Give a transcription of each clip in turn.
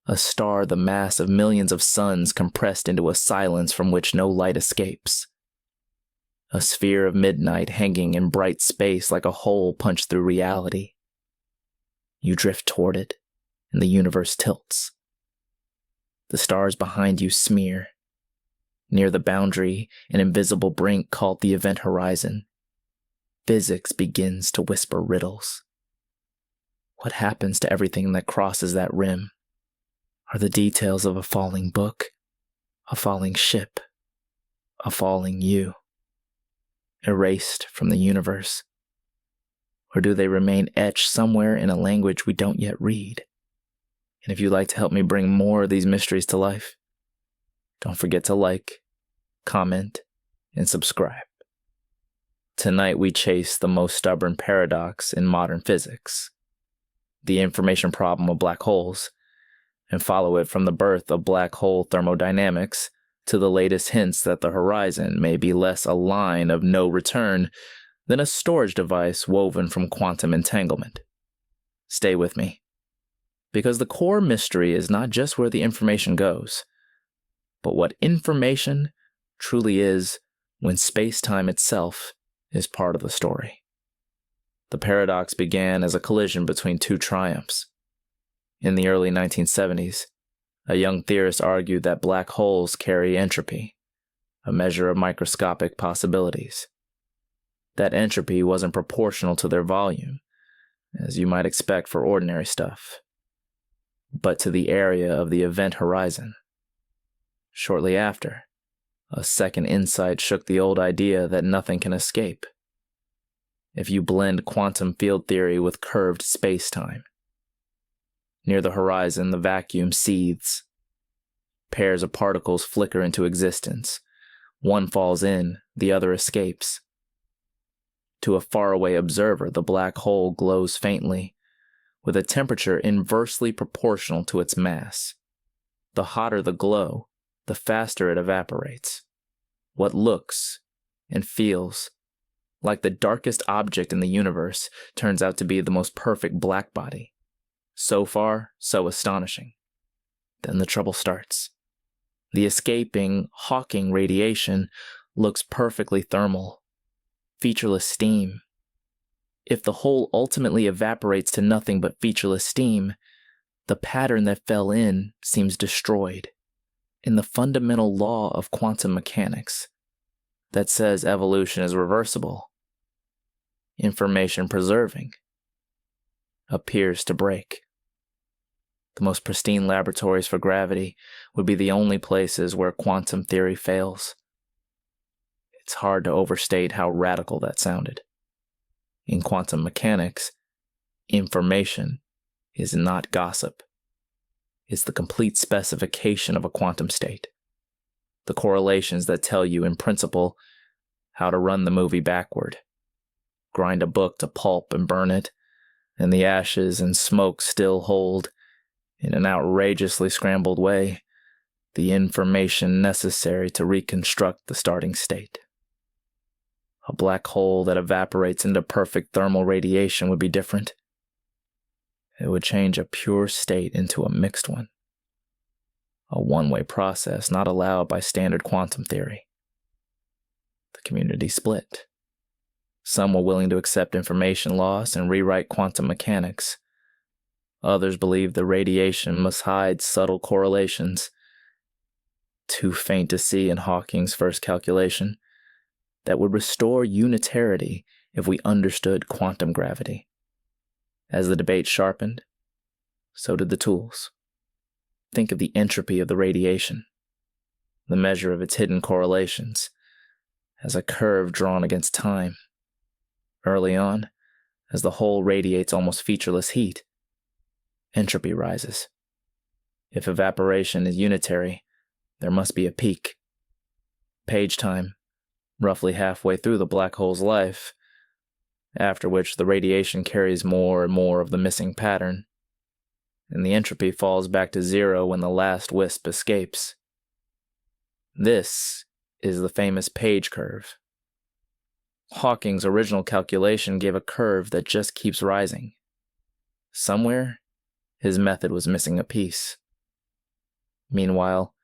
A star the mass of millions of suns compressed into a silence from which no light escapes. A sphere of midnight hanging in bright space like a hole punched through reality. You drift toward it, and the universe tilts. The stars behind you smear. Near the boundary, an invisible brink called the event horizon. Physics begins to whisper riddles. What happens to everything that crosses that rim? Are the details of a falling book, a falling ship, a falling you, erased from the universe? Or do they remain etched somewhere in a language we don't yet read? And if you'd like to help me bring more of these mysteries to life, don't forget to like, comment, and subscribe. Tonight we chase the most stubborn paradox in modern physics, the information problem of black holes, and follow it from the birth of black hole thermodynamics to the latest hints that the horizon may be less a line of no return than a storage device woven from quantum entanglement. Stay with me, because the core mystery is not just where the information goes, but what information truly is when space-time itself is part of the story. The paradox began as a collision between two triumphs. In the early 1970s, a young theorist argued that black holes carry entropy, a measure of microscopic possibilities. That entropy wasn't proportional to their volume, as you might expect for ordinary stuff, but to the area of the event horizon. Shortly after, a second insight shook the old idea that nothing can escape. If you blend quantum field theory with curved space-time, near the horizon, the vacuum seethes. Pairs of particles flicker into existence. One falls in, the other escapes. To a faraway observer, the black hole glows faintly, with a temperature inversely proportional to its mass. The hotter the glow, the faster it evaporates. What looks and feels like the darkest object in the universe turns out to be the most perfect blackbody. So far, so astonishing. Then the trouble starts. The escaping Hawking radiation looks perfectly thermal, featureless steam. If the whole ultimately evaporates to nothing but featureless steam, the pattern that fell in seems destroyed. In the fundamental law of quantum mechanics that says evolution is reversible, information preserving, appears to break. The most pristine laboratories for gravity would be the only places where quantum theory fails. It's hard to overstate how radical that sounded. In quantum mechanics, information is not gossip. It's the complete specification of a quantum state. The correlations that tell you, in principle, how to run the movie backward. Grind a book to pulp and burn it, and the ashes and smoke still hold, in an outrageously scrambled way, the information necessary to reconstruct the starting state. A black hole that evaporates into perfect thermal radiation would be different. It would change a pure state into a mixed one. A one-way process not allowed by standard quantum theory. The community split. Some were willing to accept information loss and rewrite quantum mechanics. Others believed the radiation must hide subtle correlations, too faint to see in Hawking's first calculation, that would restore unitarity if we understood quantum gravity. As the debate sharpened, so did the tools. Think of the entropy of the radiation, the measure of its hidden correlations, as a curve drawn against time. Early on, as the whole radiates almost featureless heat, entropy rises. If evaporation is unitary, there must be a peak. Page time, roughly halfway through the black hole's life, after which the radiation carries more and more of the missing pattern, and the entropy falls back to zero when the last wisp escapes. This is the famous Page curve. Hawking's original calculation gave a curve that just keeps rising. Somewhere, his method was missing a piece. Meanwhile,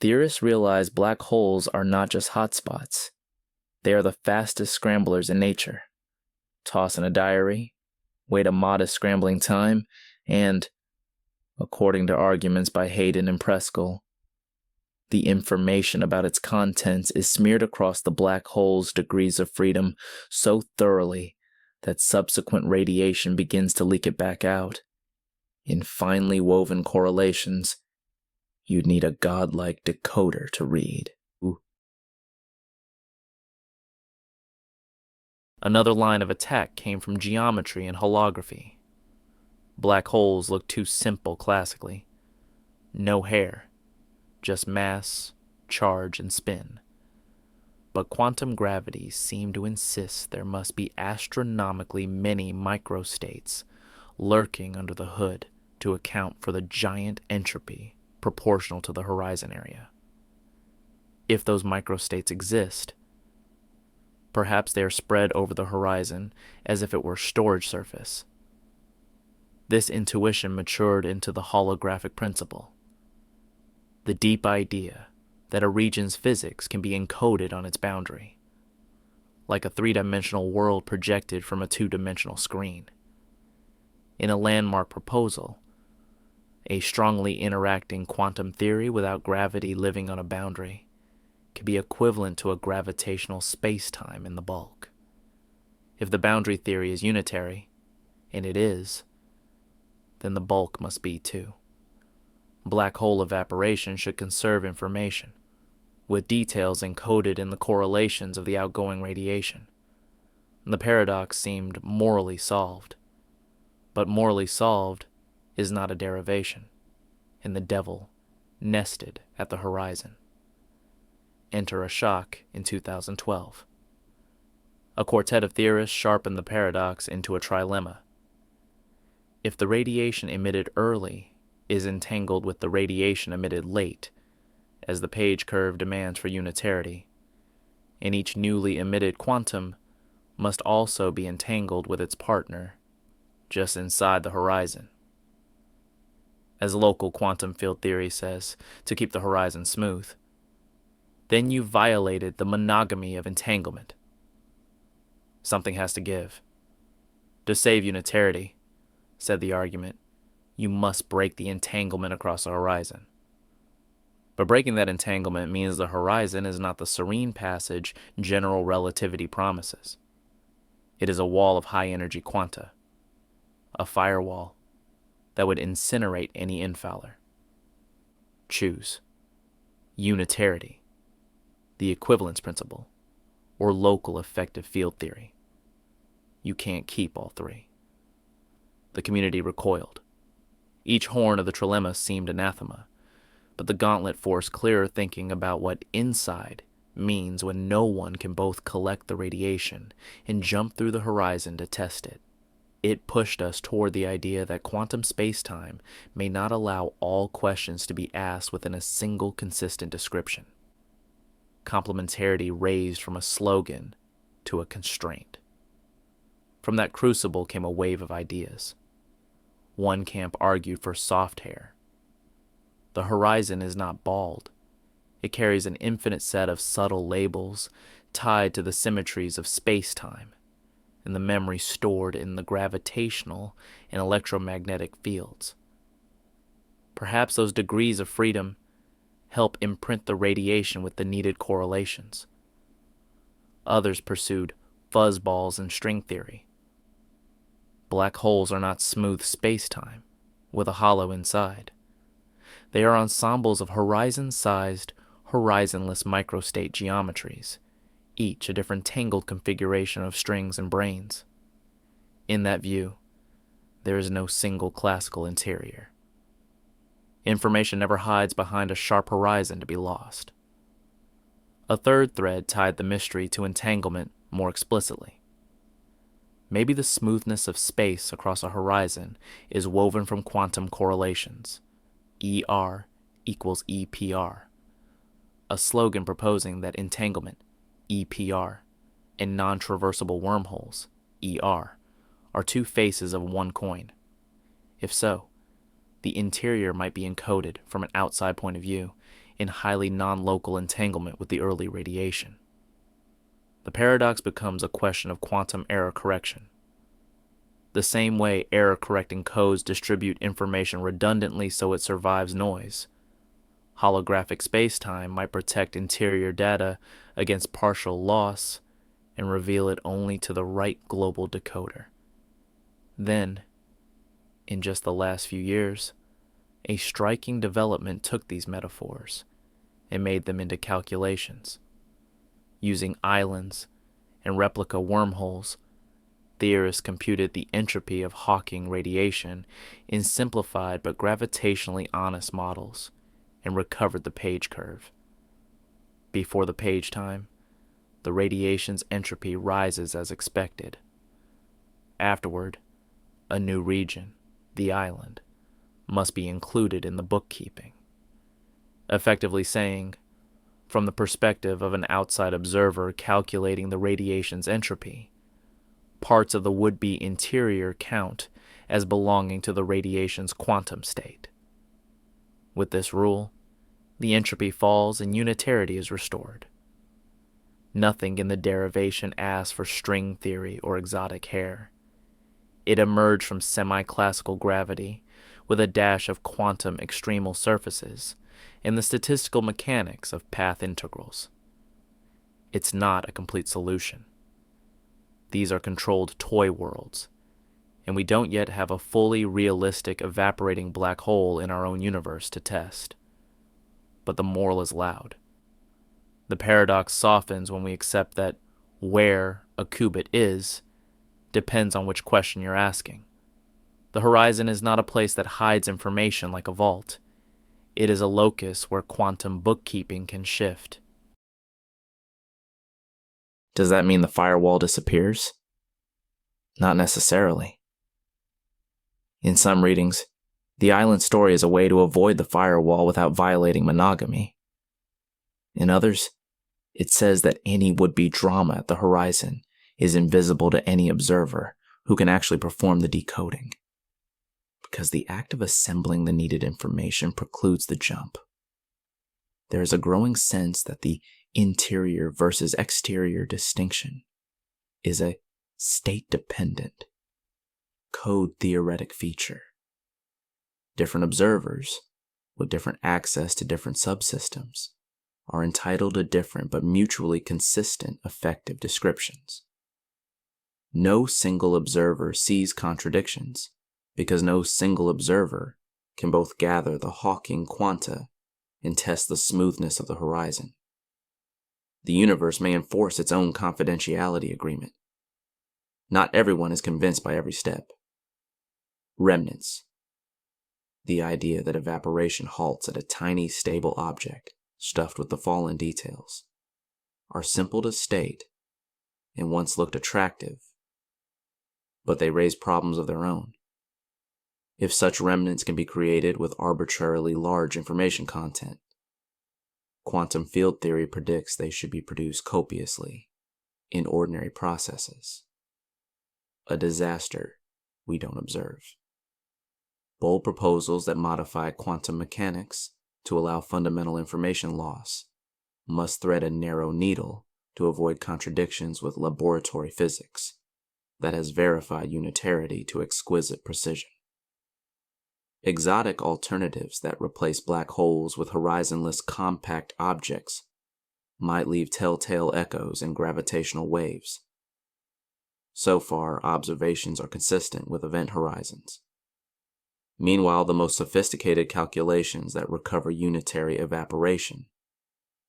theorists realize black holes are not just hotspots. They are the fastest scramblers in nature. Toss in a diary, wait a modest scrambling time, and, according to arguments by Hayden and Preskel, the information about its contents is smeared across the black hole's degrees of freedom so thoroughly that subsequent radiation begins to leak it back out. In finely woven correlations, you'd need a godlike decoder to read. Another line of attack came from geometry and holography. Black holes look too simple classically. No hair, just mass, charge, and spin. But quantum gravity seemed to insist there must be astronomically many microstates lurking under the hood to account for the giant entropy proportional to the horizon area. If those microstates exist, perhaps they are spread over the horizon as if it were storage surface. This intuition matured into the holographic principle, the deep idea that a region's physics can be encoded on its boundary, like a three-dimensional world projected from a two-dimensional screen. In a landmark proposal, a strongly interacting quantum theory without gravity living on a boundary could be equivalent to a gravitational space-time in the bulk. If the boundary theory is unitary, and it is, then the bulk must be too. Black hole evaporation should conserve information, with details encoded in the correlations of the outgoing radiation. The paradox seemed morally solved, but morally solved is not a derivation, and the devil nested at the horizon. Enter a shock in 2012. A quartet of theorists sharpened the paradox into a trilemma. If the radiation emitted early is entangled with the radiation emitted late, as the page curve demands for unitarity, and each newly emitted quantum must also be entangled with its partner just inside the horizon. As local quantum field theory says, to keep the horizon smooth, then you violated the monogamy of entanglement. Something has to give. To save unitarity, said the argument, you must break the entanglement across the horizon. But breaking that entanglement means the horizon is not the serene passage general relativity promises. It is a wall of high-energy quanta, a firewall that would incinerate any infouler. Choose unitarity, the equivalence principle, or local effective field theory. You can't keep all three. The community recoiled. Each horn of the trilemma seemed anathema, but the gauntlet forced clearer thinking about what inside means when no one can both collect the radiation and jump through the horizon to test it. It pushed us toward the idea that quantum spacetime may not allow all questions to be asked within a single consistent description. Complementarity raised from a slogan to a constraint. From that crucible came a wave of ideas. One camp argued for soft hair. The horizon is not bald. It carries an infinite set of subtle labels tied to the symmetries of space-time and the memory stored in the gravitational and electromagnetic fields. Perhaps those degrees of freedom help imprint the radiation with the needed correlations. Others pursued fuzzballs and string theory. Black holes are not smooth space-time with a hollow inside. They are ensembles of horizon-sized, horizonless microstate geometries, each a different tangled configuration of strings and brains. In that view, there is no single classical interior. Information never hides behind a sharp horizon to be lost. A third thread tied the mystery to entanglement more explicitly. Maybe the smoothness of space across a horizon is woven from quantum correlations, ER equals EPR, a slogan proposing that entanglement, EPR, and non-traversable wormholes, ER, are two faces of one coin. If so, the interior might be encoded from an outside point of view in highly non-local entanglement with the early radiation. The paradox becomes a question of quantum error correction. The same way error-correcting codes distribute information redundantly so it survives noise, holographic spacetime might protect interior data against partial loss and reveal it only to the right global decoder. Then, in just the last few years, a striking development took these metaphors and made them into calculations. Using islands and replica wormholes, theorists computed the entropy of Hawking radiation in simplified but gravitationally honest models and recovered the page curve. Before the page time, the radiation's entropy rises as expected. Afterward, a new region, the island, must be included in the bookkeeping. Effectively saying, from the perspective of an outside observer calculating the radiation's entropy, parts of the would-be interior count as belonging to the radiation's quantum state. With this rule, the entropy falls and unitarity is restored. Nothing in the derivation asks for string theory or exotic hair. It emerged from semi-classical gravity with a dash of quantum extremal surfaces and the statistical mechanics of path integrals. It's not a complete solution. These are controlled toy worlds, and we don't yet have a fully realistic evaporating black hole in our own universe to test. But the moral is loud. The paradox softens when we accept that where a qubit is depends on which question you're asking. The horizon is not a place that hides information like a vault. It is a locus where quantum bookkeeping can shift. Does that mean the firewall disappears? Not necessarily. In some readings, the island story is a way to avoid the firewall without violating monogamy. In others, it says that any would-be drama at the horizon is invisible to any observer who can actually perform the decoding, because the act of assembling the needed information precludes the jump. There is a growing sense that the interior versus exterior distinction is a state-dependent, code-theoretic feature. Different observers, with different access to different subsystems, are entitled to different but mutually consistent effective descriptions. No single observer sees contradictions because no single observer can both gather the Hawking quanta and test the smoothness of the horizon. The universe may enforce its own confidentiality agreement. Not everyone is convinced by every step. Remnants. The idea that evaporation halts at a tiny stable object stuffed with the fallen details are simple to state and once looked attractive, but they raise problems of their own. If such remnants can be created with arbitrarily large information content, quantum field theory predicts they should be produced copiously in ordinary processes. A disaster we don't observe. Bold proposals that modify quantum mechanics to allow fundamental information loss must thread a narrow needle to avoid contradictions with laboratory physics that has verified unitarity to exquisite precision. Exotic alternatives that replace black holes with horizonless compact objects might leave telltale echoes in gravitational waves. So far, observations are consistent with event horizons. Meanwhile, the most sophisticated calculations that recover unitary evaporation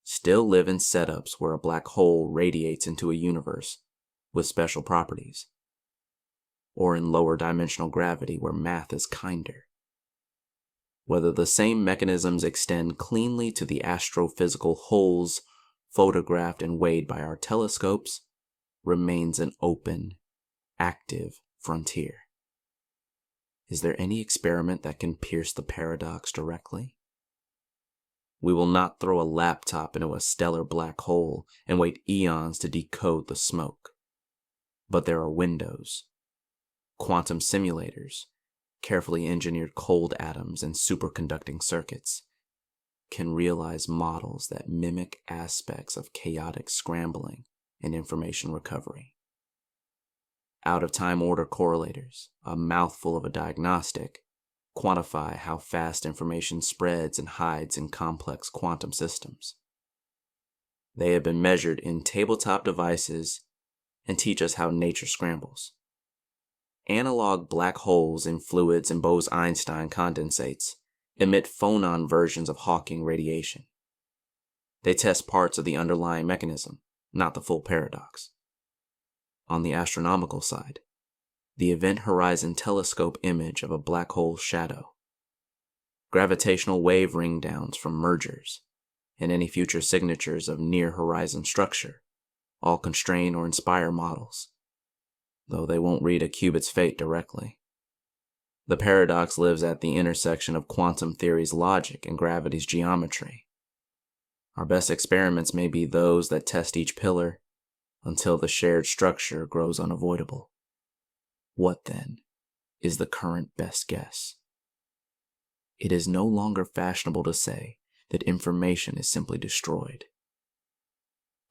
still live in setups where a black hole radiates into a universe with special properties, or in lower dimensional gravity where math is kinder. Whether the same mechanisms extend cleanly to the astrophysical holes photographed and weighed by our telescopes remains an open, active frontier. Is there any experiment that can pierce the paradox directly? We will not throw a laptop into a stellar black hole and wait eons to decode the smoke. But there are windows, quantum simulators, carefully engineered cold atoms and superconducting circuits, can realize models that mimic aspects of chaotic scrambling and information recovery. Out-of-time order correlators, a mouthful of a diagnostic, quantify how fast information spreads and hides in complex quantum systems. They have been measured in tabletop devices and teach us how nature scrambles. Analog black holes in fluids and Bose-Einstein condensates emit phonon versions of Hawking radiation. They test parts of the underlying mechanism, not the full paradox. On the astronomical side, the Event Horizon Telescope image of a black hole shadow, gravitational wave ringdowns from mergers, and any future signatures of near-horizon structure all constrain or inspire models, though they won't read a qubit's fate directly. The paradox lives at the intersection of quantum theory's logic and gravity's geometry. Our best experiments may be those that test each pillar until the shared structure grows unavoidable. What, then, is the current best guess? It is no longer fashionable to say that information is simply destroyed.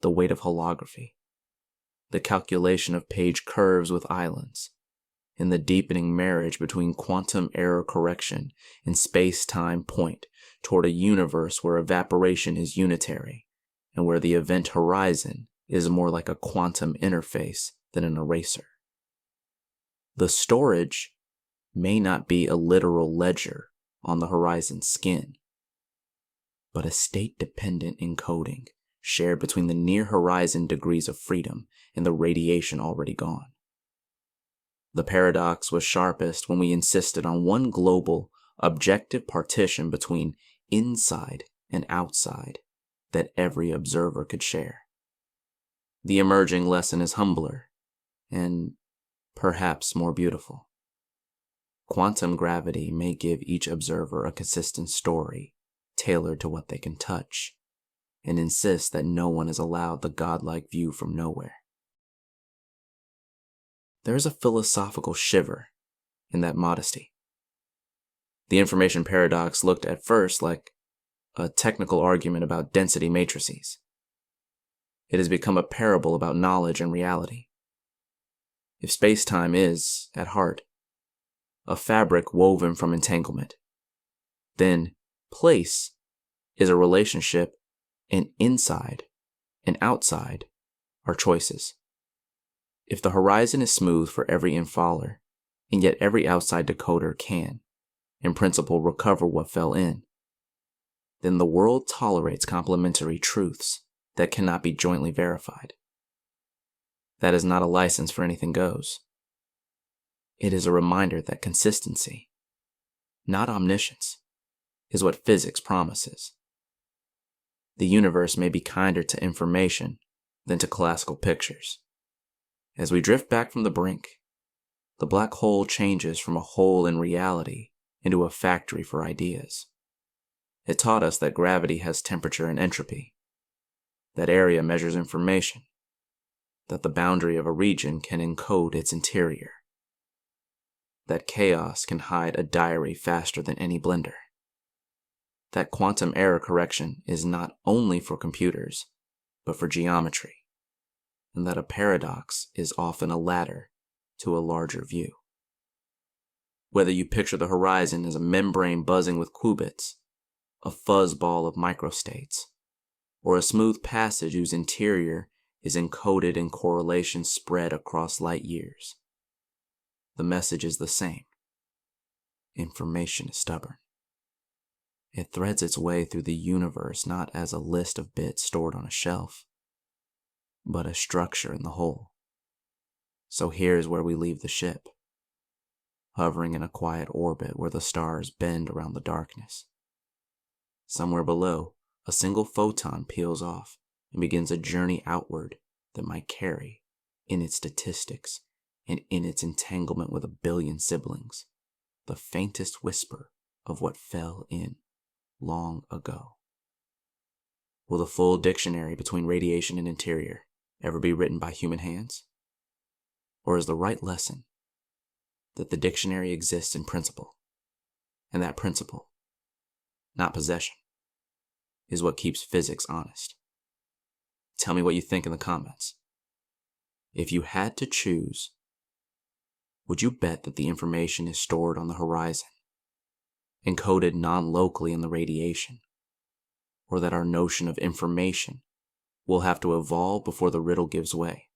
The weight of holography, the calculation of page curves with islands, and the deepening marriage between quantum error correction and space-time point toward a universe where evaporation is unitary and where the event horizon is more like a quantum interface than an eraser. The storage may not be a literal ledger on the horizon's skin, but a state-dependent encoding shared between the near-horizon degrees of freedom and the radiation already gone. The paradox was sharpest when we insisted on one global, objective partition between inside and outside that every observer could share. The emerging lesson is humbler and perhaps more beautiful. Quantum gravity may give each observer a consistent story tailored to what they can touch, and insist that no one is allowed the godlike view from nowhere. There is a philosophical shiver in that modesty. The information paradox looked at first like a technical argument about density matrices. It has become a parable about knowledge and reality. If space-time is, at heart, a fabric woven from entanglement, then place is a relationship, and inside and outside are choices. If the horizon is smooth for every infaller, and yet every outside decoder can, in principle, recover what fell in, then the world tolerates complementary truths that cannot be jointly verified. That is not a license for anything goes. It is a reminder that consistency, not omniscience, is what physics promises. The universe may be kinder to information than to classical pictures. As we drift back from the brink, the black hole changes from a hole in reality into a factory for ideas. It taught us that gravity has temperature and entropy, that area measures information, that the boundary of a region can encode its interior, that chaos can hide a diary faster than any blender, that quantum error correction is not only for computers, but for geometry, and that a paradox is often a ladder to a larger view. Whether you picture the horizon as a membrane buzzing with qubits, a fuzzball of microstates, or a smooth passage whose interior is encoded in correlation spread across light years, the message is the same. Information is stubborn. It threads its way through the universe not as a list of bits stored on a shelf, but a structure in the whole. So here's where we leave the ship, hovering in a quiet orbit where the stars bend around the darkness. Somewhere below, a single photon peels off and begins a journey outward that might carry, in its statistics and in its entanglement with a billion siblings, the faintest whisper of what fell in long ago. Will the full dictionary between radiation and interior ever be written by human hands? Or is the right lesson that the dictionary exists in principle, and that principle, not possession, is what keeps physics honest. Tell me what you think in the comments. If you had to choose, would you bet that the information is stored on the horizon, encoded non-locally in the radiation, or that our notion of information will have to evolve before the riddle gives way?